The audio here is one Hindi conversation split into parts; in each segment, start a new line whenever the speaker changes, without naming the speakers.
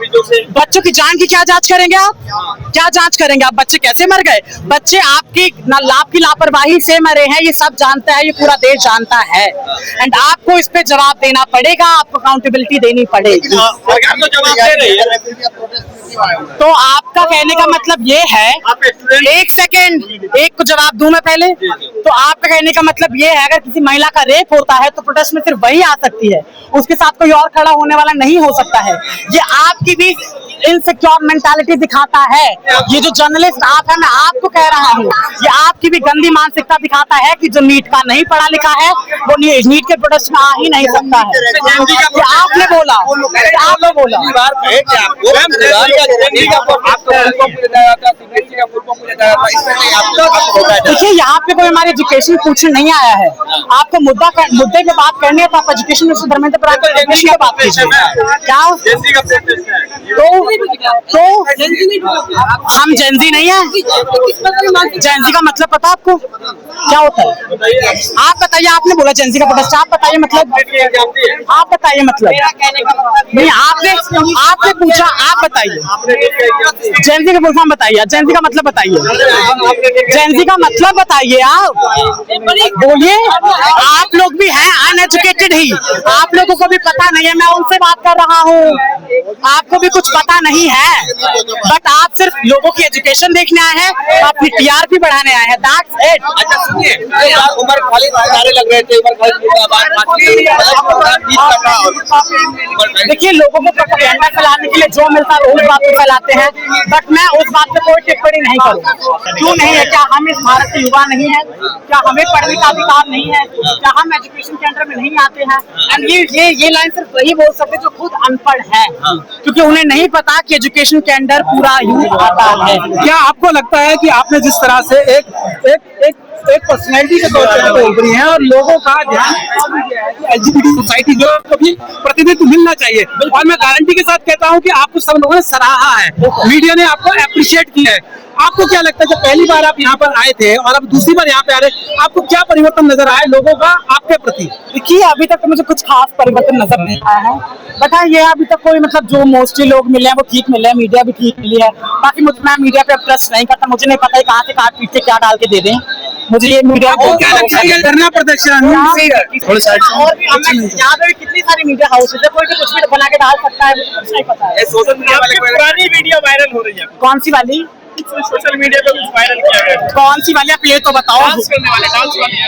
बच्चों की जान की क्या जांच करेंगे आप? क्या जांच करेंगे आप? बच्चे कैसे मर गए? बच्चे आपकी लापरवाही से मरे हैं, ये सब जानता है, ये पूरा देश जानता है। एंड आपको इस पे जवाब देना पड़ेगा, आपको अकाउंटेबिलिटी देनी पड़ेगी। तो आपका कहने का मतलब ये है, एक सेकेंड, एक को जवाब दूं मैं पहले। तो आपका कहने का मतलब ये है, अगर किसी महिला का रेप होता है तो प्रोटेस्ट में सिर्फ वही आ सकती है, उसके साथ कोई और खड़ा होने वाला नहीं हो सकता है। ये आपकी भी इनसिक्योर मेंटालिटी दिखाता है। ये जो जर्नलिस्ट आप है, मैं आपको कह रहा हूँ, ये आपकी भी गंदी मानसिकता दिखाता है कि जो नीट का नहीं पढ़ा लिखा है वो नीट के प्रोटेस्ट में आ ही नहीं सकता है। ये आपने बोला, आपने बोला। देखिए, यहाँ पे कोई हमारे एजुकेशन पूछने नहीं आया है। आपको मुद्दे पे बात करनी है तो आप एजुकेशन मिनिस्टर धर्मेंद्र प्रधान की एजुकेशन पे बात कीजिए। क्या तो हम जेनजी नहीं है? जेनजी का मतलब पता आपको क्या होता है? आप बताइए, आपने बोला जेनजी का प्रोटेस्ट, आप बताइए मतलब, आप बताइए मतलब। नहीं, आपने पूछा, आप बताइए जेनजी का फुल बताइए, जेनजी का मतलब बताइए, जेनजी का मतलब बताइए। आप बोलिए, आप लोग भी हैं अनएजुकेटेड ही, आप लोगों को भी पता नहीं है। मैं उनसे बात कर रहा हूँ, आपको भी कुछ पता नहीं है, बट आप सिर्फ लोगों की एजुकेशन देखने आए हैं, अपनी टीआरपी बढ़ाने आए हैं। That's it.
अच्छा सुनिए, उमर खालिद नारे लग रहे थे,
देखिए, लोगों को प्रोपेगेंडा फैलाने के लिए जो मिलता है उस बात को फैलाते हैं, बट मैं उस बात पे कोई टिप्पणी नहीं करूँगा। क्यों नहीं है? क्या हम इस भारत के युवा नहीं है? क्या हमें पढ़ने का अधिकार नहीं है? क्या हम एजुकेशन के अंडर में नहीं आते हैं? एंड ये लाइन सिर्फ वही बोल सकते जो खुद अनपढ़ है, क्योंकि उन्हें नहीं पता कि एजुकेशन के अंडर पूरा यूथ आता है।
क्या आपको लगता है कि आपने जिस तरह से एक पर्सनैलिटी के तौर पर उभरी है और लोगों का ध्यान एलजीबीटी सोसाइटी जो कभी प्रतिनिधित्व मिलना चाहिए, और मैं गारंटी के साथ कहता हूं कि आपको सब लोगों ने सराहा है, मीडिया ने आपको अप्रिशिएट किया है। आपको क्या लगता है, जब पहली बार आप यहाँ पर आए थे और अब दूसरी बार यहाँ पे आ रहे, आपको क्या परिवर्तन नजर आया लोगों का आपके प्रति?
देखिए, अभी तक तो मुझे कुछ खास परिवर्तन नजर नहीं आया है, बट हाँ, ये अभी तक कोई मतलब जो मोस्टली लोग मिले हैं वो ठीक मिले हैं, मीडिया भी ठीक मिली है। बाकी मैं मीडिया पे ट्रस्ट नहीं करता, मुझे नहीं पता है कहाँ से काट पीट के क्या डाल के दे दें मुझे। ये मीडिया को
क्या लगता है, ये धरना प्रदर्शन
यहाँ पे कितनी सारी मीडिया हाउस है, कोई भी कुछ भी बना के डाल सकता है, मुझे कुछ नहीं पता है।
सोशल मीडिया वाले पुरानी वीडियो वायरल हो रही है,
कौन सी वाली?
सोशल मीडिया पे कुछ वायरल किया गया,
कौन सी वाली? आप ये तो बताओ।
डांस करने वाले,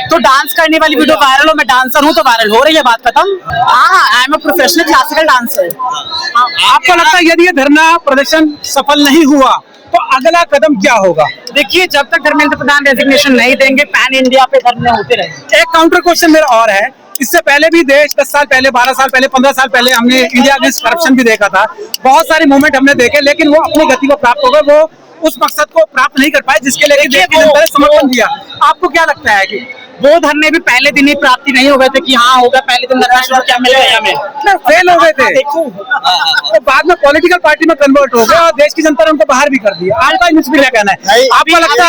तो डांस करने वाली वीडियो वायरल हो, मैं डांसर हूँ तो वायरल हो रही है, बात खत्म। हाँ, I am a professional classical dancer.
आपको लगता है यदि ये धरना प्रदर्शन सफल नहीं हुआ तो अगला कदम क्या होगा?
देखिए, जब तक धर्मेंद्र प्रधान रेजिग्नेशन नहीं देंगे, पैन इंडिया पे धरने होते रहेंगे।
एक काउंटर क्वेश्चन मेरा और है, इससे पहले भी देश 10 साल पहले, 12 साल पहले, 15 साल पहले हमने इंडिया अगेंस्ट करप्शन भी देखा था, बहुत सारे मूवमेंट हमने देखे, लेकिन वो अपनी गति को प्राप्त हो गए, वो उस मकसद को प्राप्त नहीं कर पाए जिसके लिए देश की जनता ने समर्थन दिया। आपको क्या लगता है कि
वो धरने भी पहले दिन ही प्राप्ति नहीं हो गए थे कि हाँ होगा, पहले दिन धरना शुरू क्या मिल गया हमें,
फेल हो गए थे, तो बाद में पॉलिटिकल पार्टी में कन्वर्ट हो गए और देश की जनता ने उनको बाहर भी कर दिया। आपका इस पे क्या कहना है? आपको लगता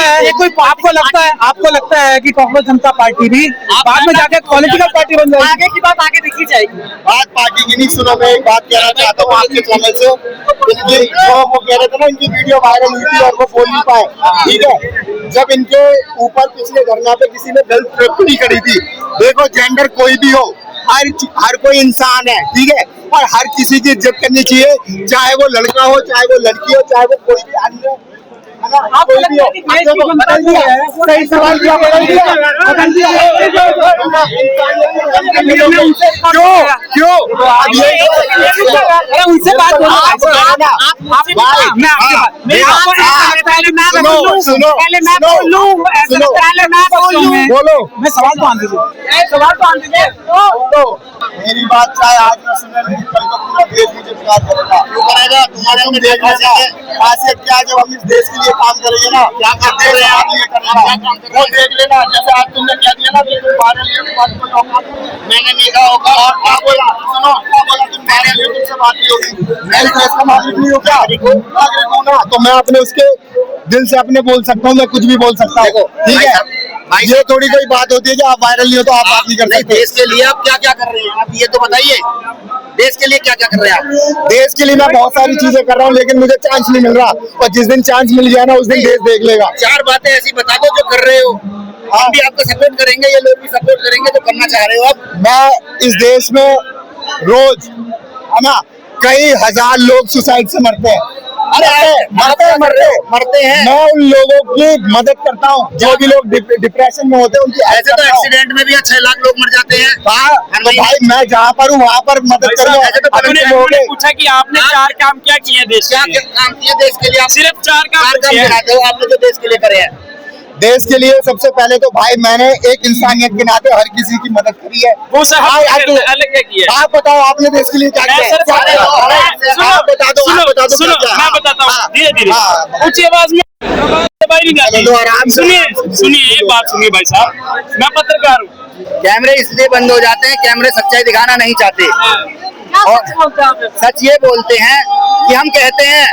है आपको लगता है कि कांग्रेस जनता पार्टी भी बाद में जाके पॉलिटिकल पार्टी बन जाएगी?
आगे की बात आगे देखी जाएगी।
बात पार्टी की नहीं सुनो, मैं एक बात कहना चाहता हूँ आपके चैनल से, वो कह रहे थे ना इनकी वीडियो वायरल हुई थी और वो बोल नहीं पाए, ठीक है? जब इनके ऊपर पिछले धरना पे किसी ने गलत टिप्पणी करी थी, देखो जेंडर कोई भी हो, हर कोई इंसान है, ठीक है, और हर किसी की इज्जत करनी चाहिए, चाहे वो लड़का हो, चाहे वो लड़की हो, चाहे वो कोई भी अन्य कोई भी हो।
सही सवाल किया, क्यों उनसे बात बोलो, मैं सवाल तो आने दीजिए।
मेरी बात चाहे आज न सुने, लेकिन कल को पूरा देश मुझे प्यार करेगा, क्यों करेगा? तुम्हारे हम देखना चाहिए खासियत क्या है, जब हम इस देश के लिए काम करेंगे ना, क्या करते हैं हमारे लिए करेगा, वो देख लेना। जैसे आज तुमने कह दिया ना कि तुम्हारे लिए बात कोई औकात मैंने नहीं कहा होगा, और क्या बोला? सुनो, क्या बोला तुम्हारे लिए? तुमसे बात नहीं होगी, मैं इस देश का नागरिक नहीं हूँ क्या? नागरिक हूँ ना, तो मैं अपने उसके दिल से अपने बोल सकता हूँ, मैं कुछ भी बोल सकता हूँ, ठीक है? ये थोड़ी कोई बात होती है कि आप वायरल नहीं हो तो आप बात नहीं कर सकते।
देश के लिए आप क्या क्या कर रहे हैं, आप ये तो बताइए, देश के लिए क्या क्या कर रहे हैं आप?
देश के लिए मैं बहुत सारी चीजें कर रहा हूँ, लेकिन मुझे चांस नहीं मिल रहा, और जिस दिन चांस मिल गया ना उस दिन देश देख लेगा।
4 बातें ऐसी बता दो जो कर रहे हो, हम भी आपको सपोर्ट करेंगे, ये लोग भी सपोर्ट करेंगे, जो करना चाह रहे हो आप।
मैं इस देश में रोज है ना कई हजार लोग सुसाइड से मरते हैं,
मरते हैं।
मैं उन लोगों की मदद करता हूँ जो भी लोग डिप्रेशन में होते हैं, उनकी हेल्प
ऐसे तो
करता हूँ।
एक्सीडेंट में भी 6 लाख लोग मर जाते हैं।
हाँ, तो भाई मैं जहाँ पर हूँ वहाँ पर मदद करूँगा।
ऐसे तो
उन्होंने पूछा कि आपने 4 काम क्या किए देश
क्या
के लिए?
काम किए देश के लिए? आप
सिर्फ 4 काम
4 काम
किए हैं।
गिनाते हो आपने जो देश के लिए करे हैं।
देश के लिए सबसे पहले तो भाई मैंने एक इंसानियत के नाते हर किसी की मदद करी है।
वो सर
अलग
क्या किया?
आप बताओ आपने देश के लिए क्या
मैं
किया?
सर
आप बता दो
सुनो
क्या
मैं बताता हूँ
हाँ,
धीरे धीरे
हाँ।
ऊंची आवाज में दबाई नहीं जाती।
चलो, आराम से।
सुनिए एक बात सुनिए भाई साहब, मैं पत्रकार हूँ।
कैमरे इसलिए बंद हो जाते हैं, कैमरे सच्चाई दिखाना नहीं चाहते, और सच ये बोलते हैं कि हम कहते हैं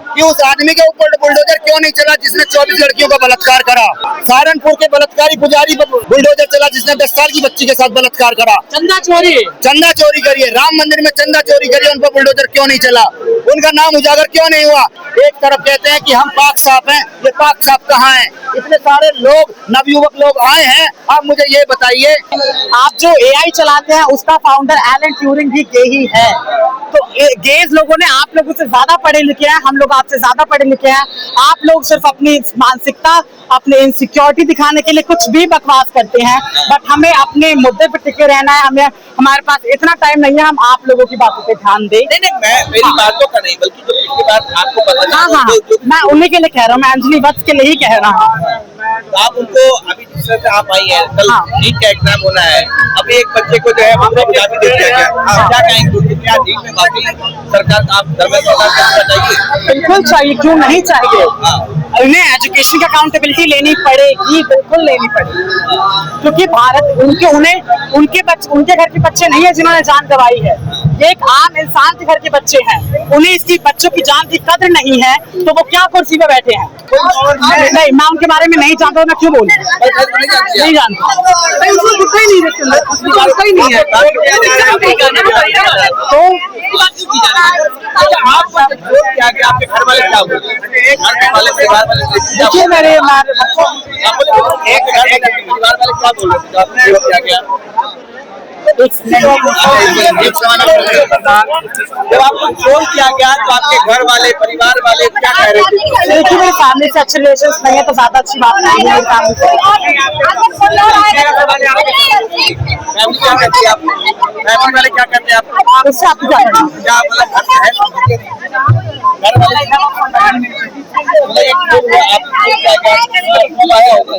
कि उस आदमी के ऊपर बुलडोजर क्यों नहीं चला जिसने 24 लड़कियों का बलात्कार करा। सहारनपुर के बलात्कारी पुजारी पर बुलडोजर चला जिसने 10 साल की बच्ची के साथ बलात्कार करा।
चंदा चोरी
करिए, राम मंदिर में चंदा चोरी करिए, उन पर बुलडोजर क्यों नहीं चला, उनका नाम उजागर क्यों नहीं हुआ। एक तरफ कहते हैं कि हम पाक साफ हैं, ये पाक साफ कहाँ है? इतने सारे लोग नवयुवक लोग आए हैं, आप मुझे ये बताइए।
आप जो एआई चलाते हैं उसका फाउंडर एलन ट्यूरिंग भी गे ही है। तो गेज लोगों ने, आप लोगों से ज्यादा पढ़े लिखे हैं, हम लोग आपसे ज्यादा पढ़े लिखे हैं। आप लोग सिर्फ अपनी मानसिकता, अपने इनसिक्योरिटी दिखाने के लिए कुछ भी बकवास करते हैं, बट हमें अपने मुद्दे पर टिके रहना है। हमें, हमारे पास इतना टाइम नहीं है हम आप लोगों की बातों पे ध्यान दें।
नहीं, मैं मेरी बातों का नहीं, बल्कि जो पिछली बात आपको पता
हाँ, मैं उन्हीं के लिए कह रहा हूँ, मैं अंजलि वत्स के लिए ही कह रहा हूँ।
आप उनको अभी दूसरे से आप आई है, कल नीट का एग्जाम होना है, अभी एक बच्चे को जो है वो गुलाबी दे दिया गया, आप क्या कहेंगे? क्या नीट में बाकी सरकार आप धर्मेंद्र सरकार करना चाहिए?
बिल्कुल चाहिए, क्यों नहीं चाहिए। उन्हें एजुकेशन की अकाउंटेबिलिटी लेनी पड़ेगी, बिल्कुल लेनी पड़ेगी, क्योंकि भारत उनके घर के बच्चे नहीं है जिन्होंने जान गंवाई है, ये एक आम इंसान के घर के बच्चे हैं। उन्हें इसकी बच्चों की जान की कदर नहीं है तो वो क्या कुर्सी पे बैठे हैं? नहीं, मैं उनके बारे में नहीं जानता हूँ, मैं क्यों बोलूं? नहीं जानता, कोई नहीं है। तो
आपके घर वाले क्या बोले?
देखिए मेरे
परिवार वाले क्या बोल रहे थे? आपने क्या किया?
जब
आपको फोन किया गया तो आपके घर वाले, परिवार वाले क्या कह रहे थे?
देखिए मेरे फैमिली से अच्छे रिलेशंस नहीं है तो ज्यादा अच्छी बात नहीं है।
फैमिली क्या कहती है? आप फैमिली वाले क्या कहते हैं? आप
उससे आपको क्या करना?
क्या मतलब घर पे है? घर वाले मतलब एक फोन हुआ, आप फोन किया गया, फोन आया होगा।